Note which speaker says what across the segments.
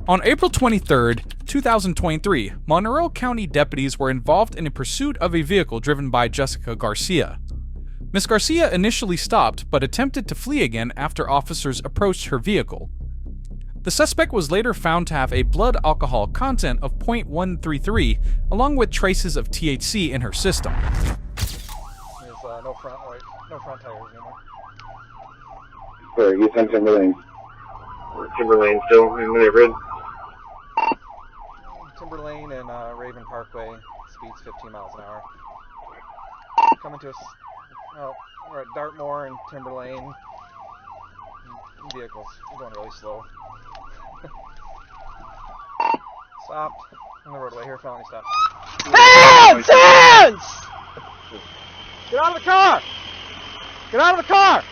Speaker 1: On April 23, 2023, Monroe County deputies were involved in a pursuit of a vehicle driven by Jessica Garcia. Ms. Garcia initially stopped but attempted to flee again after officers approached her vehicle. The suspect was later found to have a blood alcohol content of .133 along with traces of THC in her system.
Speaker 2: There's no front tires anymore.
Speaker 3: Where, you on Timberlane?
Speaker 4: Timberlane still in the neighborhood?
Speaker 2: Timberlane and Raven Parkway, speeds 15 miles an hour. Coming to us. Oh, we're at Dartmoor and Timberlane. Vehicles going really slow. Stopped on the roadway here, felony stop.
Speaker 5: Hands! Hands! Get out of the car! Get out of the car!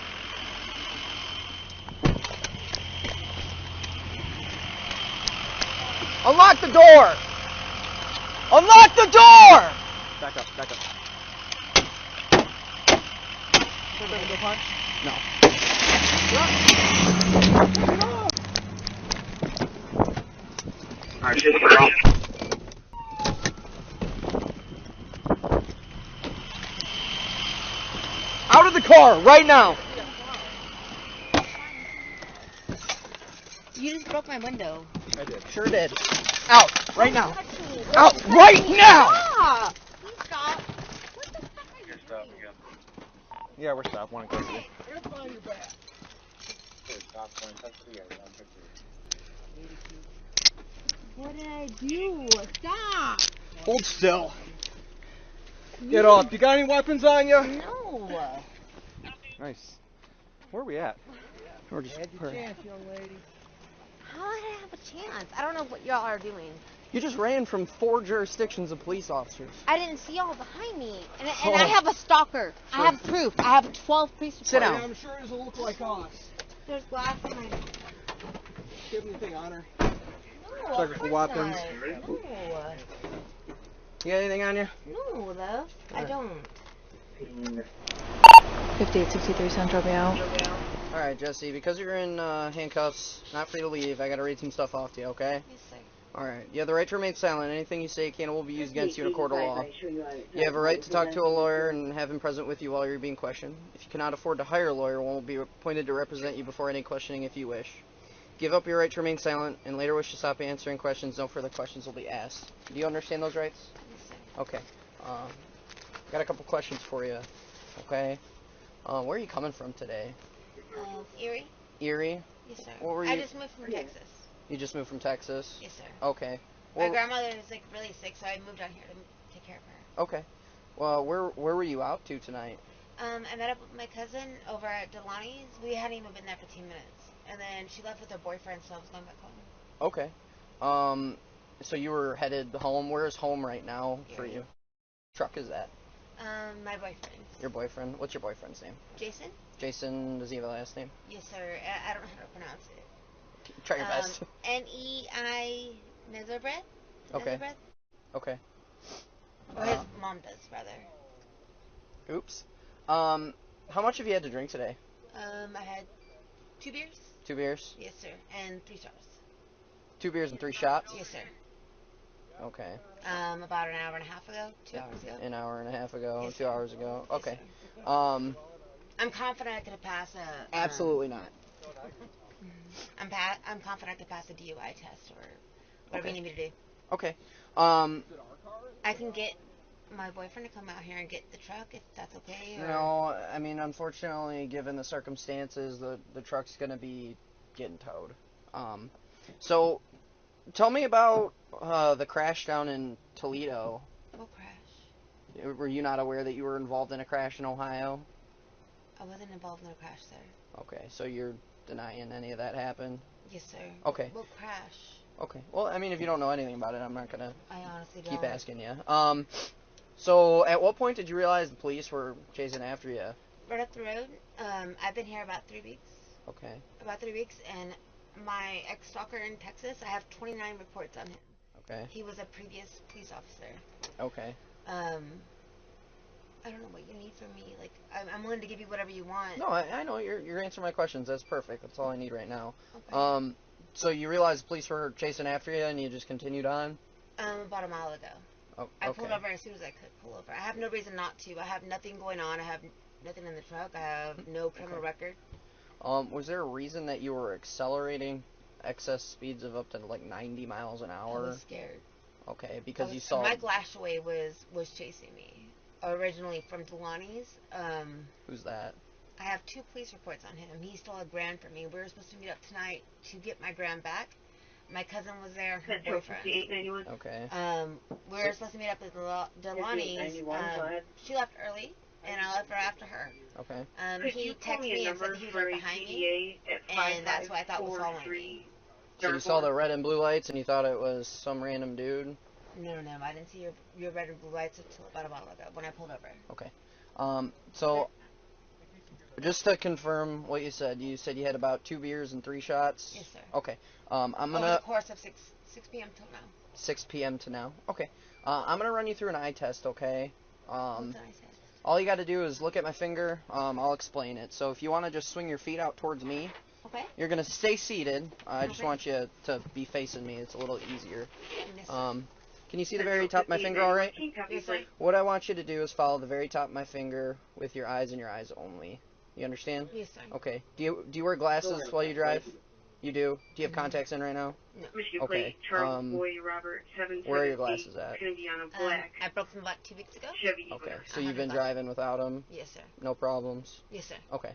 Speaker 5: Unlock the door! Unlock the door!
Speaker 2: Back up, back up. Should I go punch?
Speaker 5: No.
Speaker 4: Alright, shit, we're off.
Speaker 5: Out of the car, right now!
Speaker 6: You just broke my window.
Speaker 2: I did.
Speaker 5: Sure did. Out, right now. Out, right now!
Speaker 6: Stop! Please stop. What the fuck are you doing?
Speaker 2: Yeah, we're stopped. One in Garcia.
Speaker 6: What did I do? Stop!
Speaker 5: Hold still.
Speaker 2: Get off. You got any weapons on you?
Speaker 6: No.
Speaker 2: Nice. Where are we at?
Speaker 5: We're just
Speaker 6: How did I have a chance? I don't know what y'all are doing.
Speaker 5: You just ran from 4 jurisdictions of police officers.
Speaker 6: I didn't see y'all behind me. And I have a stalker. I have proof. I have 12 police reports.
Speaker 5: Sit down.
Speaker 7: I'm sure it doesn't look like us.
Speaker 6: There's glass in my...
Speaker 7: Give anything on her.
Speaker 6: No,
Speaker 2: Check
Speaker 6: of
Speaker 2: for
Speaker 6: course
Speaker 2: weapons.
Speaker 6: not. No.
Speaker 5: You got anything on you?
Speaker 6: No, though. I don't.
Speaker 8: 5863 Central, be out.
Speaker 5: Alright, Jesse, because you're in handcuffs, not free to leave, I gotta read some stuff off to you, okay?
Speaker 6: Yes, sir.
Speaker 5: Alright, you have the right to remain silent. Anything you say can or will be used against you in a court of law. You have a right to talk to a lawyer and have him present with you while you're being questioned. If you cannot afford to hire a lawyer, one will be appointed to represent you before any questioning if you wish. Give up your right to remain silent and later wish to stop answering questions. No further questions will be asked. Do you understand those rights?
Speaker 6: Yes, sir.
Speaker 5: Okay. Got a couple questions for you. Okay. Where are you coming from today?
Speaker 6: Erie?
Speaker 5: Erie?
Speaker 6: Yes, sir.
Speaker 5: What were
Speaker 6: I
Speaker 5: you-
Speaker 6: just moved from Texas.
Speaker 5: You just moved from Texas?
Speaker 6: Yes, sir.
Speaker 5: Okay.
Speaker 6: My
Speaker 5: Well,
Speaker 6: grandmother is like really sick, so I moved down here to take care of her.
Speaker 5: okay. Well, where were you out to tonight?
Speaker 6: I met up with my cousin over at Delaney's. We hadn't even been there 15 minutes. And then she left with her boyfriend, so I was going back home.
Speaker 5: Okay. So you were headed home. Where's home right now for you? Truck is that?
Speaker 6: My boyfriend.
Speaker 5: Your boyfriend? What's your boyfriend's name?
Speaker 6: Jason?
Speaker 5: Jason, does he have a last name?
Speaker 6: Yes, sir. I don't know how to pronounce it.
Speaker 5: Try your best.
Speaker 6: N-E-I... Netherbread?
Speaker 5: Okay.
Speaker 6: Netherbread?
Speaker 5: Okay.
Speaker 6: Or his mom does, rather.
Speaker 5: Oops. How much have you had to drink today?
Speaker 6: I had 2 beers.
Speaker 5: 2 beers?
Speaker 6: Yes, sir. And 3 shots.
Speaker 5: 2 beers and 3 shots?
Speaker 6: Yes, sir.
Speaker 5: Okay.
Speaker 6: About an hour and a half ago. 2 hours ago.
Speaker 5: An hour and a half ago,
Speaker 6: Yes,
Speaker 5: 2
Speaker 6: sir.
Speaker 5: hours ago.
Speaker 6: Yes,
Speaker 5: Okay.
Speaker 6: sir.
Speaker 5: Um,
Speaker 6: I'm confident I could have passed a...
Speaker 5: absolutely not.
Speaker 6: I'm confident I could pass a DUI test or whatever
Speaker 5: Okay.
Speaker 6: you need me to do.
Speaker 5: Okay.
Speaker 6: I can get my boyfriend to come out here and get the truck if that's okay. Or...
Speaker 5: No, I mean, unfortunately, given the circumstances, the truck's gonna be getting towed. So, tell me about the crash down in Toledo.
Speaker 6: What crash?
Speaker 5: Were you not aware that you were involved in a crash in Ohio?
Speaker 6: I wasn't involved in a crash, sir.
Speaker 5: Okay, so you're denying any of that happened?
Speaker 6: Yes, sir.
Speaker 5: Okay.
Speaker 6: What crash?
Speaker 5: Okay. Well, I mean, if you don't know anything about it, I'm not gonna
Speaker 6: I honestly don't.
Speaker 5: keep asking you. So at what point did you realize the police were chasing after you?
Speaker 6: Right up the road. I've been here about 3 weeks.
Speaker 5: Okay.
Speaker 6: About 3 weeks, and my ex-stalker in Texas, I have 29 reports on him.
Speaker 5: Okay.
Speaker 6: He was a previous police officer.
Speaker 5: Okay.
Speaker 6: I don't know what you need from me. Like, I'm willing to give you whatever you want.
Speaker 5: No, I know you're answering my questions. That's perfect. That's all I need right now.
Speaker 6: Okay.
Speaker 5: So you realized the police were chasing after you, and you just continued on?
Speaker 6: About a mile ago.
Speaker 5: Oh, okay.
Speaker 6: I pulled over as soon as I could pull over. I have no reason not to. I have nothing going on. I have nothing in the truck. I have no criminal record.
Speaker 5: Was there a reason that you were accelerating excess speeds of up to like 90 miles an hour?
Speaker 6: I was scared.
Speaker 5: Okay, because you saw...
Speaker 6: Mike Lashaway was chasing me. Originally from Delani's.
Speaker 5: Who's that?
Speaker 6: I have 2 police reports on him. He stole a grand from me. We were supposed to meet up tonight to get my grand back. My cousin was there and her boyfriend.
Speaker 5: Okay.
Speaker 6: We were supposed to meet up at Delani's. She left early, and I left right after her.
Speaker 5: Okay.
Speaker 6: He texted me and said he was right behind me, and that's what I thought was following me.
Speaker 5: So you saw the red and blue lights, and you thought it was some random dude?
Speaker 6: No, I didn't see your red and blue lights until about a mile ago when I pulled over.
Speaker 5: Okay. So, just to confirm what you said you had about 2 beers and 3 shots?
Speaker 6: Yes, sir.
Speaker 5: Okay. I'm gonna...
Speaker 6: Over the course of 6 p.m. till now.
Speaker 5: 6 p.m. to now? Okay. I'm gonna run you through an eye test, okay?
Speaker 6: What's an eye test?
Speaker 5: All you gotta do is look at my finger. I'll explain it. So if you wanna just swing your feet out towards me,
Speaker 6: okay.
Speaker 5: You're gonna stay seated. I just want you to be facing me. It's a little easier.
Speaker 6: Yes, sir.
Speaker 5: Can you see the very top of my finger all right?
Speaker 6: Yes, sir.
Speaker 5: What I want you to do is follow the very top of my finger with your eyes and your eyes only. You understand?
Speaker 6: Yes, sir.
Speaker 5: Okay. Do you wear glasses while you drive? You do? Do you have contacts in right now?
Speaker 6: No.
Speaker 5: Okay. Where are your glasses at?
Speaker 6: I broke them about 2 weeks ago.
Speaker 5: Okay. So you've been driving without them?
Speaker 6: Yes, sir.
Speaker 5: No problems?
Speaker 6: Yes, sir.
Speaker 5: Okay.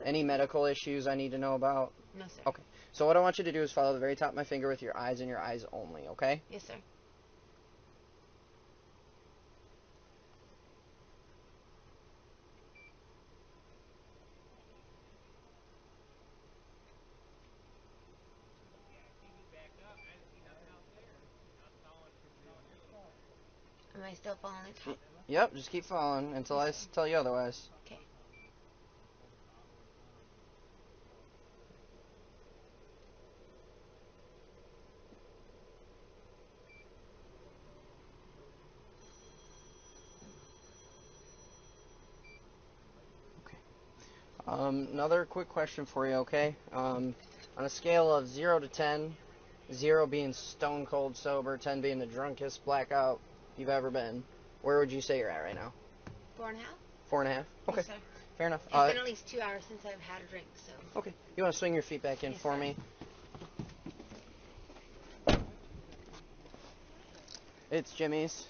Speaker 5: Any medical issues I need to know about?
Speaker 6: No, sir.
Speaker 5: Okay. So what I want you to do is follow the very top of my finger with your eyes and your eyes only, okay?
Speaker 6: Yes, sir. Am I still following the top?
Speaker 5: Yep, just keep following until I tell you otherwise.
Speaker 6: Okay.
Speaker 5: Another quick question for you, okay? On a scale of 0 to 10, 0 being stone cold sober, 10 being the drunkest blackout you've ever been, where would you say you're at right now?
Speaker 6: 4.5.
Speaker 5: 4.5? Okay.
Speaker 6: Yes, sir.
Speaker 5: Fair enough.
Speaker 6: It's been at least 2 hours since I've had a drink, so.
Speaker 5: Okay. You want to swing your feet back in
Speaker 6: Yes,
Speaker 5: for
Speaker 6: sir.
Speaker 5: me? It's Jimmy's.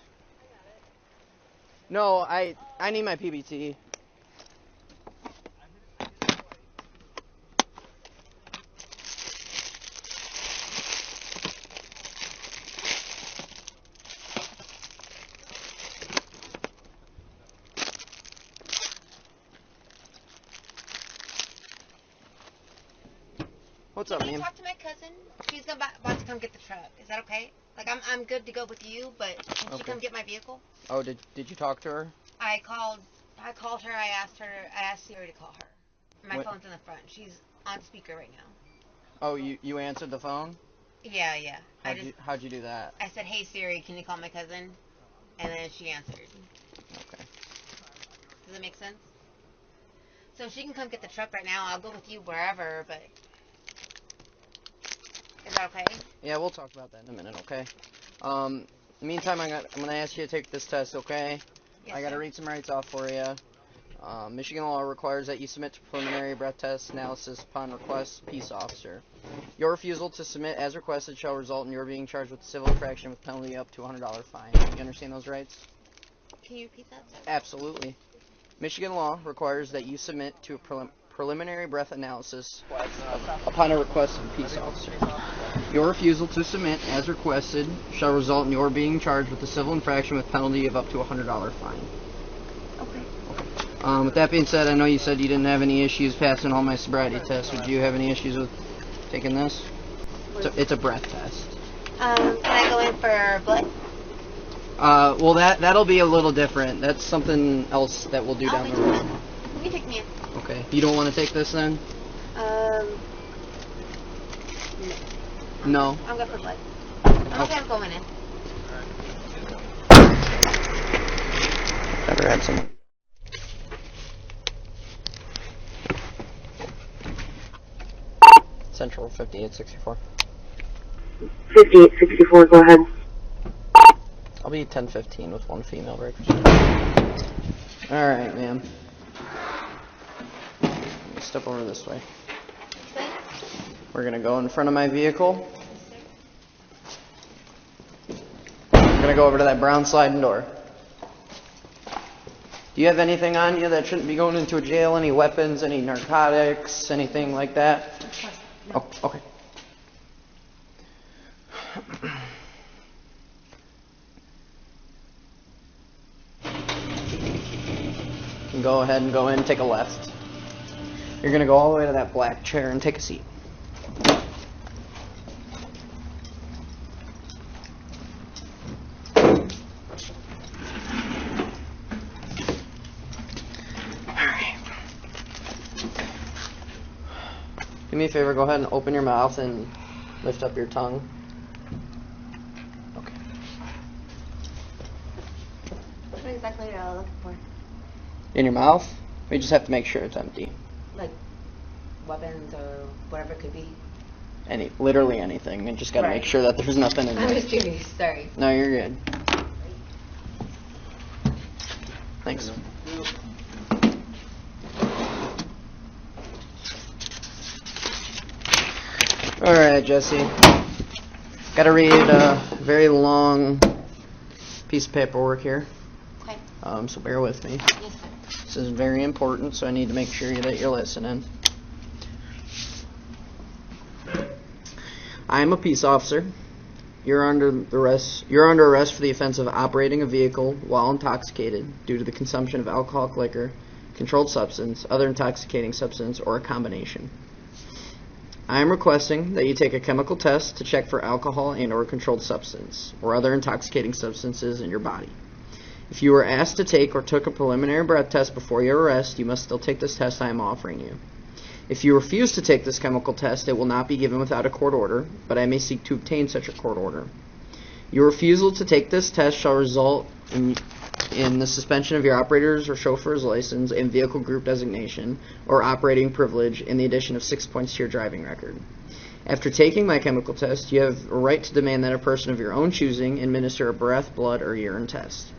Speaker 5: No, I need my PBT. What's up,
Speaker 6: Can you
Speaker 5: man?
Speaker 6: talk to my cousin? She's about to come get the truck. Is that okay? Like, I'm good to go with you, but can she come get my vehicle?
Speaker 5: Oh, did you talk to her?
Speaker 6: I called her. I asked Siri to call her. My phone's in the front. She's on speaker right now.
Speaker 5: Oh, you answered the phone?
Speaker 6: Yeah.
Speaker 5: How'd you do that?
Speaker 6: I said, "Hey Siri, can you call my cousin?" And then she answered.
Speaker 5: Okay.
Speaker 6: Does that make sense? So she can come get the truck right now. I'll go with you wherever, but is that okay?
Speaker 5: Yeah, we'll talk about that in a minute, okay? In the meantime, I'm gonna ask you to take this test, okay?
Speaker 6: Yes,
Speaker 5: I gotta
Speaker 6: sir.
Speaker 5: read some rights off for you. Michigan law requires that you submit to preliminary breath test analysis upon request, peace officer. Your refusal to submit as requested shall result in your being charged with civil infraction with penalty up to $100 fine. You understand those rights?
Speaker 6: Can you repeat that, sir?
Speaker 5: Absolutely. Michigan law requires that you submit to a preliminary breath analysis upon a request of a peace officer. Your refusal to submit as requested shall result in your being charged with a civil infraction with penalty of up to $100 fine.
Speaker 6: Okay.
Speaker 5: With that being said, I know you said you didn't have any issues passing all my sobriety tests. Would you have any issues with taking this? It's a breath test.
Speaker 6: Can I go in for blood?
Speaker 5: Well, that'll be a little different. That's something else that we'll do down the road.
Speaker 6: You can take me in.
Speaker 5: Okay. You don't want to take this then? No.
Speaker 6: I'm good for blood. I'm going in.
Speaker 5: Never had some. Central 5864.
Speaker 9: 5864, go ahead.
Speaker 5: I'll be 1015 with one female breakfast. Alright, ma'am. Step over this way. We're gonna go in front of my vehicle. We're gonna go over to that brown sliding door. Do you have anything on you that shouldn't be going into a jail? Any weapons, any narcotics, anything like that? Oh, okay. You can go ahead and go in, take a left. You're gonna go all the way to that black chair and take a seat. Do me a favor, go ahead and open your mouth and lift up your tongue. Okay.
Speaker 6: What exactly are you looking for?
Speaker 5: In your mouth? We just have to make sure it's empty.
Speaker 6: Like weapons or whatever it could be?
Speaker 5: Literally anything. We just gotta make sure that there's nothing in
Speaker 6: I
Speaker 5: there.
Speaker 6: was curious, sorry.
Speaker 5: No, you're good. Thanks. Alright, Jesse. Gotta read a very long piece of paperwork here.
Speaker 6: Okay.
Speaker 5: So bear with me.
Speaker 6: Yes, sir.
Speaker 5: This is very important, so I need to make sure that you're listening. I am a peace officer. You're under arrest for the offense of operating a vehicle while intoxicated due to the consumption of alcoholic liquor, controlled substance, other intoxicating substance, or a combination. I am requesting that you take a chemical test to check for alcohol and or controlled substance or other intoxicating substances in your body. If you were asked to take or took a preliminary breath test before your arrest, you must still take this test I am offering you. If you refuse to take this chemical test, it will not be given without a court order, but I may seek to obtain such a court order. Your refusal to take this test shall result in the suspension of your operator's or chauffeur's license and vehicle group designation or operating privilege and the addition of 6 points to your driving record. After taking my chemical test, you have a right to demand that a person of your own choosing administer a breath, blood, or urine test.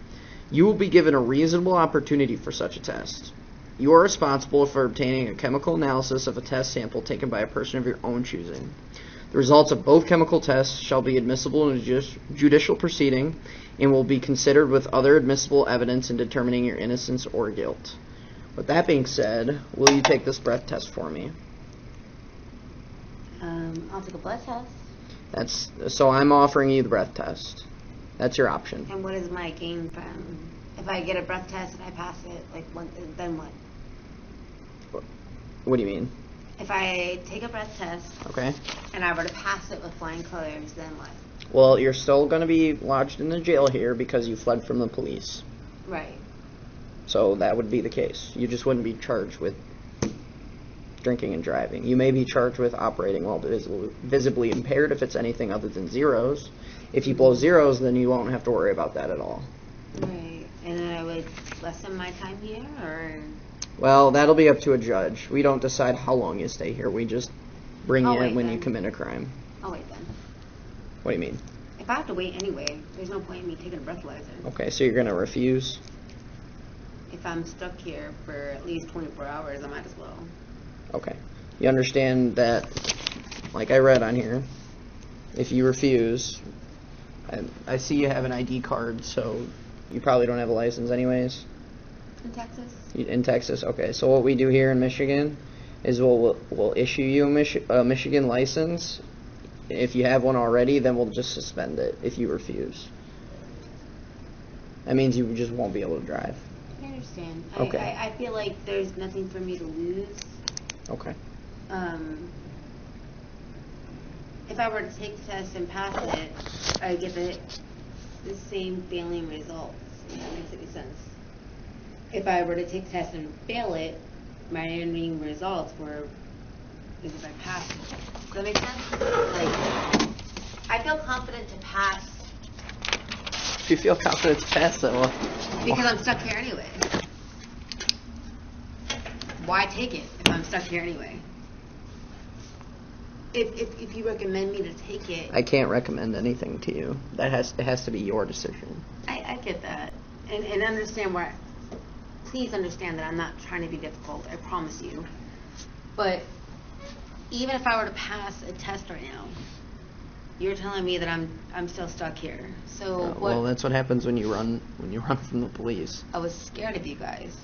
Speaker 5: You will be given a reasonable opportunity for such a test. You are responsible for obtaining a chemical analysis of a test sample taken by a person of your own choosing. The results of both chemical tests shall be admissible in a judicial proceeding and will be considered with other admissible evidence in determining your innocence or guilt. With that being said, will you take this breath test for me?
Speaker 6: I'll take a blood test.
Speaker 5: So I'm offering you the breath test. That's your option.
Speaker 6: And what is my gain from, if I get a breath test and I pass it, then what?
Speaker 5: What do you mean?
Speaker 6: If I take a breath test,
Speaker 5: okay,
Speaker 6: and I were to pass it with flying colors, then what?
Speaker 5: Well, you're still going to be lodged in the jail here because you fled from the police.
Speaker 6: Right.
Speaker 5: So that would be the case. You just wouldn't be charged with drinking and driving. You may be charged with operating while visibly impaired if it's anything other than zeros. If you blow zeros, then you won't have to worry about that at all.
Speaker 6: Right. And then I would lessen my time here, or?
Speaker 5: Well, that'll be up to a judge. We don't decide how long you stay here. We just bring you in when you commit a crime.
Speaker 6: I'll wait then.
Speaker 5: What do you mean?
Speaker 6: If I have to wait anyway, there's no point in me taking a breathalyzer.
Speaker 5: Okay, so you're going to refuse?
Speaker 6: If I'm stuck here for at least 24 hours, I might as well.
Speaker 5: Okay. You understand that, like I read on here, if you refuse, I see you have an ID card, so you probably don't have a license anyways.
Speaker 6: In Texas?
Speaker 5: In Texas, okay. So what we do here in Michigan is we'll issue you a Michigan license. If you have one already, then we'll just suspend it if you refuse. That means you just won't be able to drive.
Speaker 6: I understand.
Speaker 5: Okay.
Speaker 6: I feel like there's nothing for me to lose.
Speaker 5: Okay.
Speaker 6: If I were to take the test and pass it, I would give it the same failing results. If that makes any sense. If I were to take the test and fail it, my ending results were because I passed it. Does that make sense? Like, I feel confident to pass.
Speaker 5: If you feel confident to pass, then well.
Speaker 6: Because I'm stuck here anyway. Why take it if I'm stuck here anyway? if you recommend me to take it,
Speaker 5: I can't recommend anything to you. It has to be your decision.
Speaker 6: I get that. And understand where, please understand that I'm not trying to be difficult, I promise you. But even if I were to pass a test right now, you're telling me that I'm still stuck here. So
Speaker 5: Well, that's what happens when you run from the police.
Speaker 6: I was scared of you guys.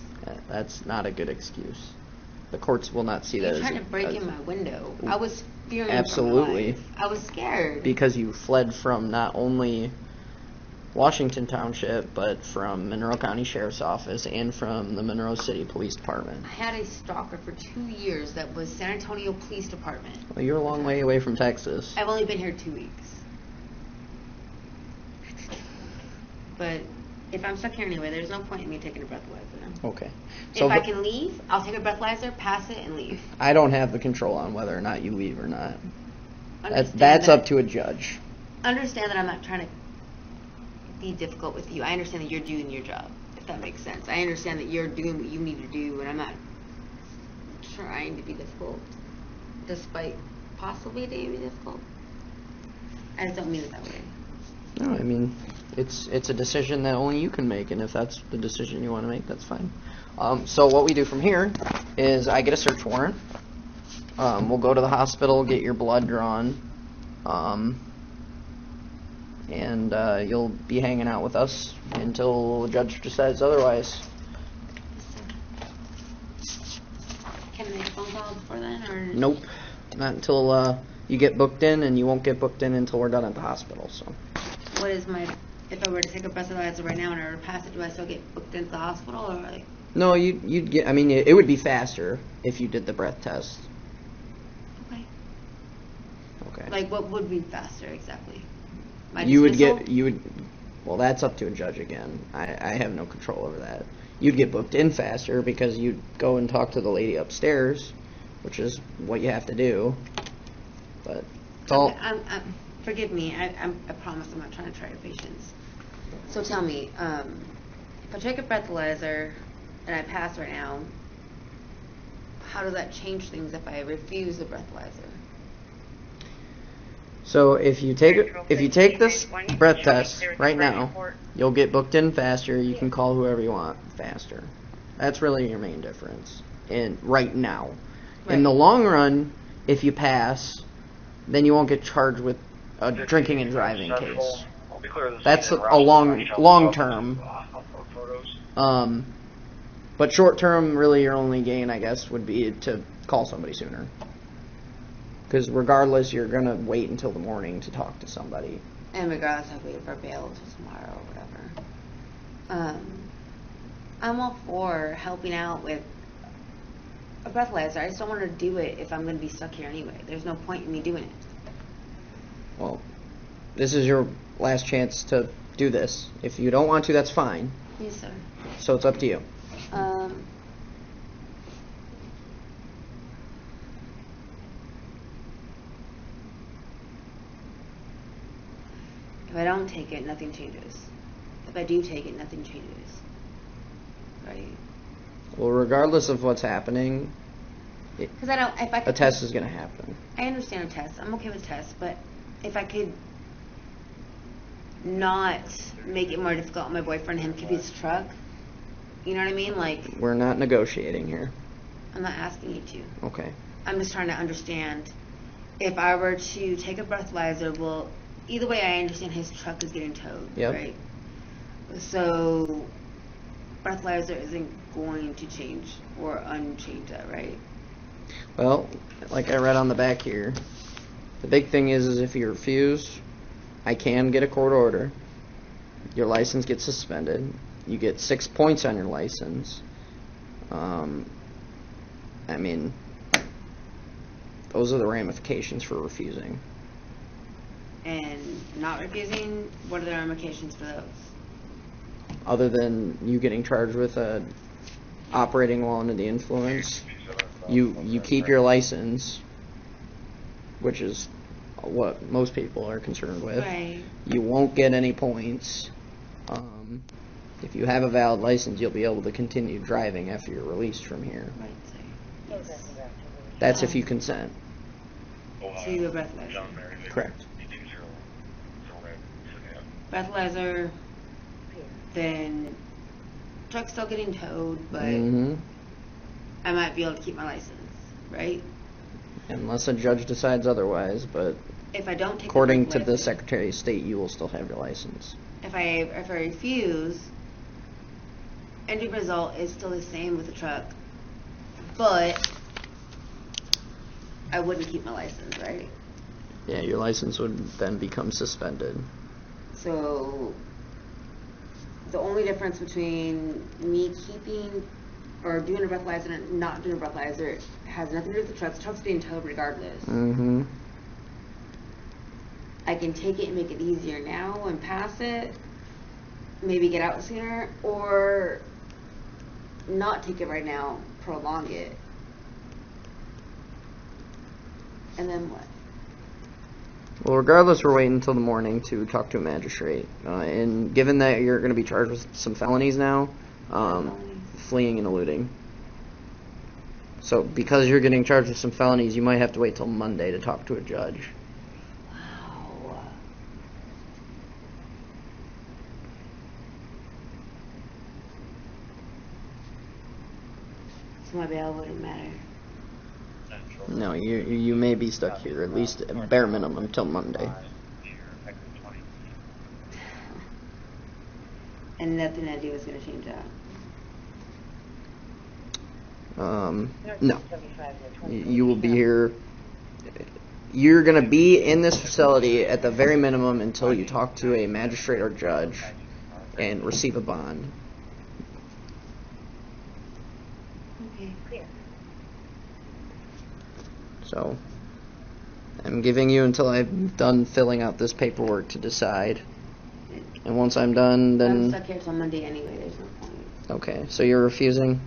Speaker 5: That's not a good excuse. The courts will not see that
Speaker 6: You're
Speaker 5: as
Speaker 6: trying to break in my window. I was fearing
Speaker 5: Absolutely.
Speaker 6: for my life. I was scared.
Speaker 5: Because you fled from not only Washington Township, but from Monroe County Sheriff's Office and from the Monroe City Police Department.
Speaker 6: I had a stalker for 2 years that was San Antonio Police Department.
Speaker 5: Well, you're a long way away from Texas.
Speaker 6: I've only been here 2 weeks. But if I'm stuck here anyway, there's no point in me taking a breathalyzer.
Speaker 5: Okay.
Speaker 6: If I can leave, I'll take a breathalyzer, pass it, and leave.
Speaker 5: I don't have the control on whether or not you leave or not.
Speaker 6: Understand
Speaker 5: That's
Speaker 6: that-
Speaker 5: up to a judge.
Speaker 6: Understand that I'm not trying to be difficult with you. I understand that you're doing your job, if that makes sense. I understand that you're doing what you need to do, and I'm not trying to be difficult, despite possibly being difficult. I just don't mean it that way.
Speaker 5: No, I mean, it's a decision that only you can make, and if that's the decision you want to make, that's fine. So what we do from here is I get a search warrant. We'll go to the hospital, get your blood drawn, and you'll be hanging out with us until the judge decides otherwise.
Speaker 6: Can I make a phone call before then, or?
Speaker 5: Nope, not until you get booked in, and you won't get booked in until we're done at the hospital. So.
Speaker 6: What is my, if I were to take a breathalyzer right now and I were to pass it, do I still get booked into the hospital, or like?
Speaker 5: No, you'd get. I mean, it would be faster if you did the breath test.
Speaker 6: Okay.
Speaker 5: Okay.
Speaker 6: Like, what would be faster exactly? My
Speaker 5: You would
Speaker 6: dismissal?
Speaker 5: well, that's up to a judge again. I have no control over that. You'd get booked in faster because you'd go and talk to the lady upstairs, which is what you have to do. But it's all.
Speaker 6: Forgive me. I promise I'm not trying to try your patience. So tell me, if I take a breathalyzer and I pass right now, how does that change things if I refuse the breathalyzer?
Speaker 5: So if you take this breath test right now, you'll get booked in faster. You can call whoever you want faster. That's really your main difference. And right now, in the long run, if you pass, then you won't get charged with a drinking and driving case. That's a long term. But short term, really, your only gain, I guess, would be to call somebody sooner. Because regardless, you're going to wait until the morning to talk to somebody.
Speaker 6: And regardless, I'll wait for bail until tomorrow or whatever. I'm all for helping out with a breathalyzer. I just don't want to do it if I'm going to be stuck here anyway. There's no point in me doing it.
Speaker 5: Well, this is your last chance to do this. If you don't want to, that's fine.
Speaker 6: Yes, sir.
Speaker 5: So it's up to you.
Speaker 6: If I don't take it, nothing changes. If I do take it, nothing changes. Right?
Speaker 5: Well, regardless of what's happening,
Speaker 6: Because I don't. If I
Speaker 5: a
Speaker 6: could,
Speaker 5: test is going to happen.
Speaker 6: I understand a test. I'm okay with tests, but if I could not make it more difficult on my boyfriend, him keep his truck. You know what I mean? Like,
Speaker 5: We're not negotiating here.
Speaker 6: I'm not asking you to.
Speaker 5: Okay.
Speaker 6: I'm just trying to understand. If I were to take a breathalyzer, well, either way, I understand his truck is getting towed,
Speaker 5: Yep.
Speaker 6: right? So, breathalyzer isn't going to change or unchange that, right?
Speaker 5: Well, like I read on the back here, the big thing is if you refuse, I can get a court order. Your license gets suspended. You get 6 points on your license. I mean, those are the ramifications for refusing.
Speaker 6: And not refusing, what are the ramifications for those?
Speaker 5: Other than you getting charged with operating while under the influence, you keep your license, which is what most people are concerned with.
Speaker 6: Right.
Speaker 5: You won't get any points. If you have a valid license, you'll be able to continue driving after you're released from here.
Speaker 6: Right. So, yes.
Speaker 5: That's if you consent.
Speaker 6: So you do a breathalyzer.
Speaker 5: Correct.
Speaker 6: Breathalyzer, then truck's still getting towed, but
Speaker 5: Mm-hmm.
Speaker 6: I might be able to keep my license, right?
Speaker 5: Unless a judge decides otherwise, but
Speaker 6: If I don't take
Speaker 5: according
Speaker 6: the
Speaker 5: to the
Speaker 6: breathalyzer,
Speaker 5: Secretary of State, you will still have your license.
Speaker 6: if I refuse, end result is still the same with the truck, but I wouldn't keep my license, right?
Speaker 5: Yeah, your license would then become suspended.
Speaker 6: So the only difference between me keeping or doing a breathalyzer and not doing a breathalyzer has nothing to do with the truck. The truck's being towed regardless.
Speaker 5: Mm-hmm.
Speaker 6: I can take it and make it easier now and pass it, maybe get out sooner, or not take it right now, prolong it. And then what?
Speaker 5: Well, regardless, we're waiting until the morning to talk to a magistrate. And given that you're going to be charged with some felonies now, fleeing and eluding. So, because you're getting charged with some felonies, you might have to wait till Monday to talk to a judge.
Speaker 6: Wow. So my bail wouldn't matter.
Speaker 5: No, you may be stuck here, at least at bare minimum, till Monday.
Speaker 6: And nothing I do is going to change that.
Speaker 5: No. You will be here. You're going to be in this facility at the very minimum until you talk to a magistrate or judge and receive a bond.
Speaker 6: Okay.
Speaker 5: So, I'm giving you until I'm done filling out this paperwork to decide. And once I'm done,
Speaker 6: I'm
Speaker 5: then...
Speaker 6: stuck here till Monday anyway, there's no point.
Speaker 5: Okay, so you're refusing?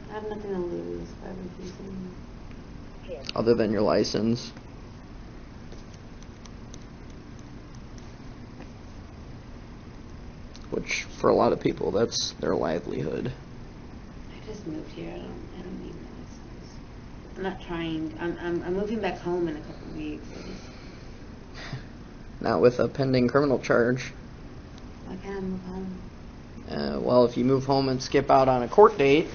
Speaker 6: I have nothing to lose by refusing.
Speaker 5: Other than your license? Which, for a lot of people, that's their livelihood.
Speaker 6: I just moved here, I don't need my license. I'm not trying, I'm moving back home in a couple of weeks.
Speaker 5: Not with a pending criminal charge.
Speaker 6: Why can't I move home?
Speaker 5: Well, if you move home and skip out on a court date,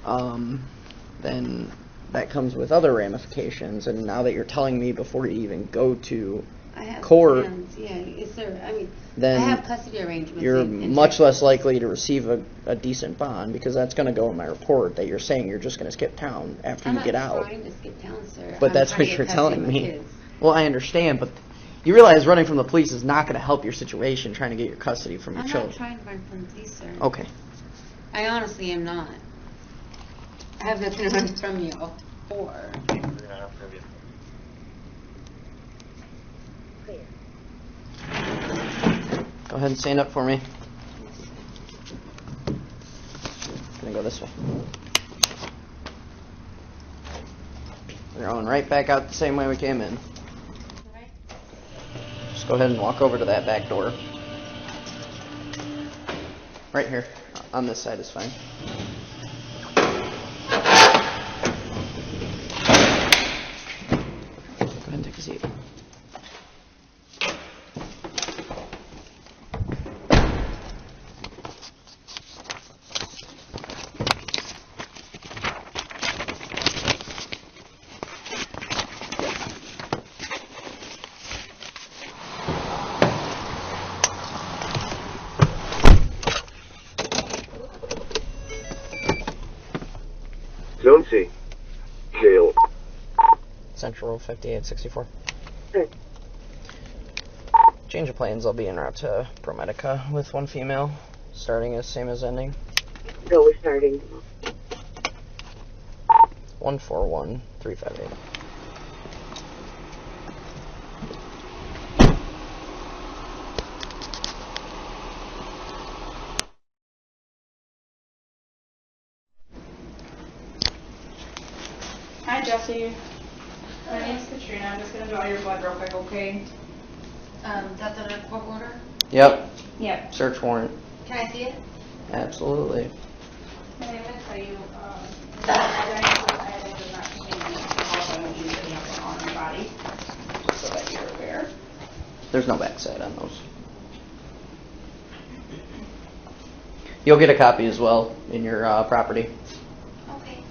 Speaker 5: then that comes with other ramifications. And now that you're telling me before you even go to
Speaker 6: I have
Speaker 5: court,
Speaker 6: plans. Yeah, yes sir. I mean,
Speaker 5: then
Speaker 6: I have custody arrangements.
Speaker 5: you're
Speaker 6: in
Speaker 5: much
Speaker 6: Texas.
Speaker 5: less likely to receive a decent bond, because that's going to go in my report that you're saying you're just going to skip town after
Speaker 6: I'm
Speaker 5: you get
Speaker 6: not
Speaker 5: out.
Speaker 6: trying to skip town, sir.
Speaker 5: But
Speaker 6: I'm
Speaker 5: that's
Speaker 6: trying
Speaker 5: what
Speaker 6: to
Speaker 5: you're
Speaker 6: get
Speaker 5: telling
Speaker 6: custody of my
Speaker 5: me.
Speaker 6: kids.
Speaker 5: Well, I understand, but you realize running from the police is not going to help your situation trying to get your custody from your
Speaker 6: I'm
Speaker 5: children.
Speaker 6: not trying to run from the police, sir.
Speaker 5: Okay.
Speaker 6: I honestly am not. I have nothing to run from you for.
Speaker 5: Go ahead and stand up for me. Gonna go this way. We're going right back out the same way we came in. Just go ahead and walk over to that back door. Right here. On this side is fine. Go ahead and take a seat.
Speaker 4: Zone C. Jail.
Speaker 5: Central 5864.
Speaker 4: Okay.
Speaker 5: Change of plans, I'll be en route to ProMedica with one female, starting as same as ending.
Speaker 9: No, we're starting.
Speaker 5: 141358.
Speaker 8: Hi, Jesse. My name's Katrina. I'm just gonna draw your blood real quick, okay?
Speaker 6: That's a court order?
Speaker 5: Yep.
Speaker 8: Yep.
Speaker 5: Search warrant.
Speaker 6: Can I see it?
Speaker 5: Absolutely.
Speaker 8: I'm gonna tell you, the identity does not change. Also,
Speaker 5: There's no backside on those. You'll get a copy as well in your property.
Speaker 6: Okay.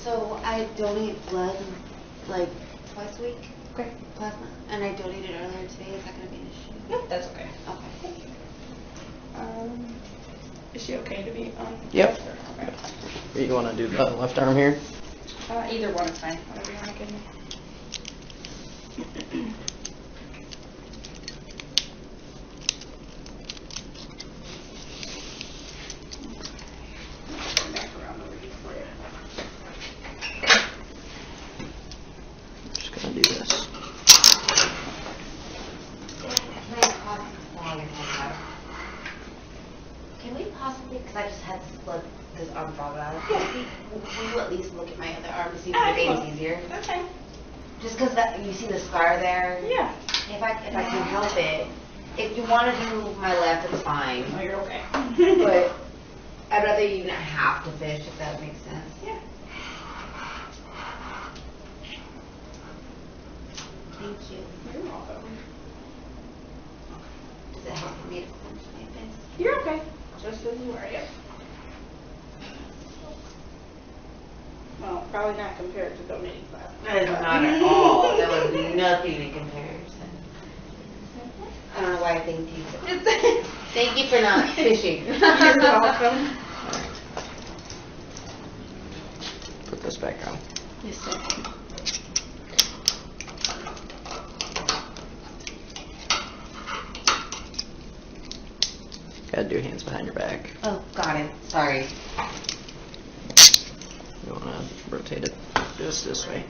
Speaker 6: So I donate blood like twice a week.
Speaker 8: Okay.
Speaker 6: Plasma. And I donated earlier today. Is that going to be an issue?
Speaker 8: Yep, that's okay.
Speaker 6: Okay.
Speaker 8: Is she okay to be on?
Speaker 5: Yep.
Speaker 8: Okay.
Speaker 5: You want to do the left arm here?
Speaker 8: Either one is fine. Whatever you want to give me. Back around over here for you.
Speaker 5: Just gonna do this.
Speaker 6: Can we possibly, because I just had this arm problem out, will you at least look at my other arm to see if the vein is easier?
Speaker 8: Okay.
Speaker 6: Just because you see the scar there?
Speaker 8: Yeah.
Speaker 6: If I can help it. If you want to do my left, it's fine.
Speaker 8: No, you're okay.
Speaker 6: But I'd rather you not have to fish, if that makes sense.
Speaker 8: Yeah.
Speaker 6: Thank you.
Speaker 8: You're welcome.
Speaker 6: Does it help for me to clench my fist?
Speaker 8: You're okay. Just as you are, yep. Well, probably not compared to donating plasma.
Speaker 6: That is not at all. That was nothing in comparison. I don't know why I thanked you. Thank you for not fishing.
Speaker 8: You're welcome.
Speaker 5: Put this back on.
Speaker 8: Yes, sir.
Speaker 5: Gotta do hands behind your back.
Speaker 6: Oh, got it. Sorry.
Speaker 5: You wanna rotate it just this way.